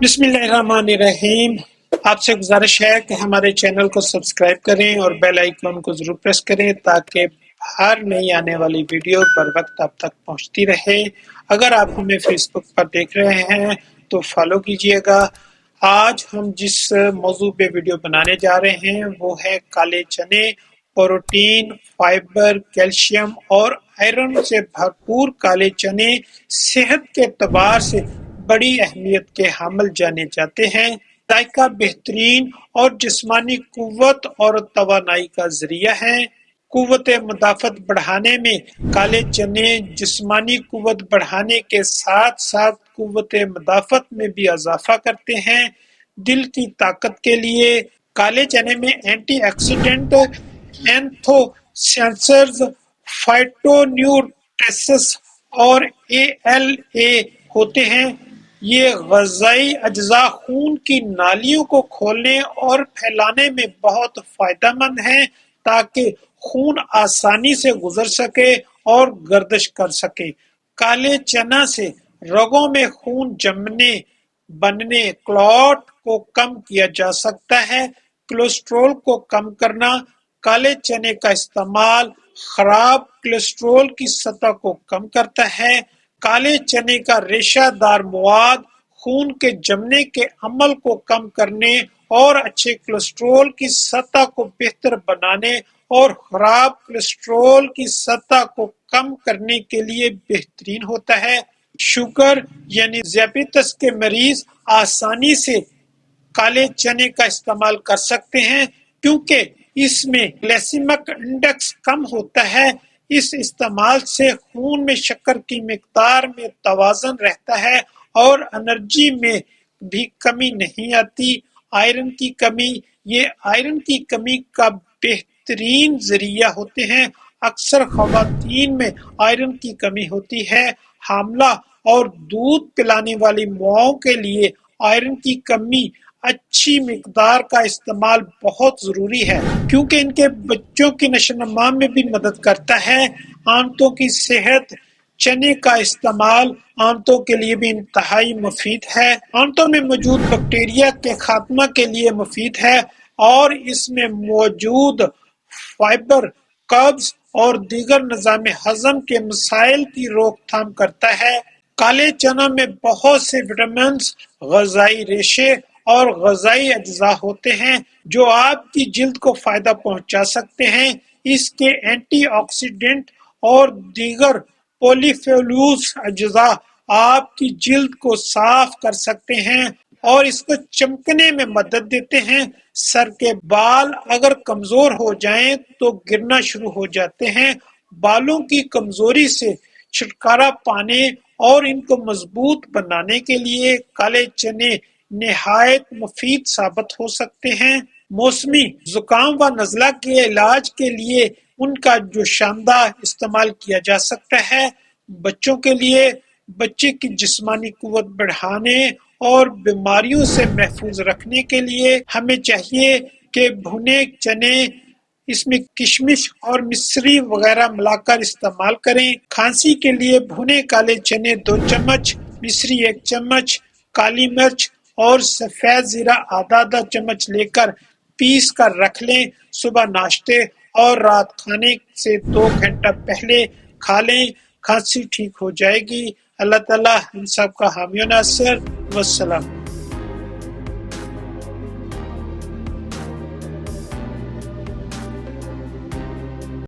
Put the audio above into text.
بسم اللہ الرحمن الرحیم۔ آپ سے گزارش ہے کہ ہمارے چینل کو سبسکرائب کریں اور بیل آئیکن کو ضرور پریس کریں تاکہ ہر نئی آنے والی ویڈیو بر وقت آپ تک پہنچتی رہے۔ اگر آپ ہمیں فیس بک پر دیکھ رہے ہیں تو فالو کیجئے گا۔ آج ہم جس موضوع پہ ویڈیو بنانے جا رہے ہیں وہ ہے کالے چنے۔ پروٹین، فائبر، کیلشیم اور آئرن سے بھرپور کالے چنے صحت کے اعتبار سے بڑی اہمیت کے حامل جانے جاتے ہیں۔ ذائقہ بہترین اور جسمانی قوت اور توانائی کا ذریعہ ہے۔ قوت مدافعت بڑھانے میں کالے چنے جسمانی قوت بڑھانے کے ساتھ ساتھ قوت مدافعت میں بھی اضافہ کرتے ہیں۔ دل کی طاقت کے لیے کالے چنے میں اینٹی آکسیڈنٹ، اینتھو سیانسز، فائٹو نیوٹریسس اور ALA ہوتے ہیں۔ یہ غذائی اجزاء خون کی نالیوں کو کھولنے اور پھیلانے میں بہت فائدہ مند ہیں تاکہ خون آسانی سے گزر سکے اور گردش کر سکے۔ کالے چنا سے رگوں میں خون جمنے، بننے، کلوٹ کو کم کیا جا سکتا ہے۔ کولیسٹرول کو کم کرنا، کالے چنے کا استعمال خراب کولیسٹرول کی سطح کو کم کرتا ہے۔ کالے چنے کا ریشہ دار مواد خون کے جمنے کے عمل کو کم کرنے اور اچھے کولیسٹرول کی سطح کو بہتر بنانے اور خراب کولیسٹرول کی سطح کو کم کرنے کے لیے بہترین ہوتا ہے۔ شوگر یعنی ذیابیطس کے مریض آسانی سے کالے چنے کا استعمال کر سکتے ہیں کیونکہ اس میں گلائسیمک انڈیکس کم ہوتا ہے۔ اس استعمال سے خون میں شکر کی مقدار میں توازن رہتا ہے اور انرجی میں بھی کمی نہیں آتی۔ آئرن کی کمی، یہ آئرن کی کمی کا بہترین ذریعہ ہوتے ہیں۔ اکثر خواتین میں آئرن کی کمی ہوتی ہے۔ حاملہ اور دودھ پلانے والی ماؤں کے لیے آئرن کی کمی اچھی مقدار کا استعمال بہت ضروری ہے کیونکہ ان کے بچوں کی نشو و نما میں بھی مدد کرتا ہے۔ آنتوں کی صحت، چنے کا استعمال آنتوں کے لیے بھی انتہائی مفید ہے۔ آنتوں میں موجود بیکٹیریا کے خاتمہ کے لیے مفید ہے اور اس میں موجود فائبر قبض اور دیگر نظام ہضم کے مسائل کی روک تھام کرتا ہے۔ کالے چنوں میں بہت سے وٹامنز، غذائی ریشے اور غذائی اجزاء ہوتے ہیں جو آپ کی جلد کو فائدہ پہنچا سکتے ہیں۔ اس کے اینٹی آکسیڈنٹ اور دیگر پولی فینولز اجزاء آپ کی جلد کو صاف کر سکتے ہیں اور اس کو چمکنے میں مدد دیتے ہیں۔ سر کے بال اگر کمزور ہو جائیں تو گرنا شروع ہو جاتے ہیں۔ بالوں کی کمزوری سے چھٹکارا پانے اور ان کو مضبوط بنانے کے لیے کالے چنے نہایت مفید ثابت ہو سکتے ہیں۔ موسمی زکام و نزلہ کے علاج کے لیے ان کا جو شاندار استعمال کیا جا سکتا ہے۔ بچوں کے لیے بچے کی جسمانی قوت بڑھانے اور بیماریوں سے محفوظ رکھنے کے لیے ہمیں چاہیے کہ بھنے چنے، اس میں کشمش اور مصری وغیرہ ملا کر استعمال کریں۔ کھانسی کے لیے بھنے کالے چنے 2 چمچ، مصری 1 چمچ، کالی مرچ اور سفید زیرہ آدھا چمچ لے کر پیس کر رکھ لیں۔ صبح ناشتے اور رات کھانے سے 2 گھنٹہ پہلے کھا لیں، کھانسی ٹھیک ہو جائے گی۔ اللہ تعالیٰ ہم سب کا حامی و ناصر۔ والسلام۔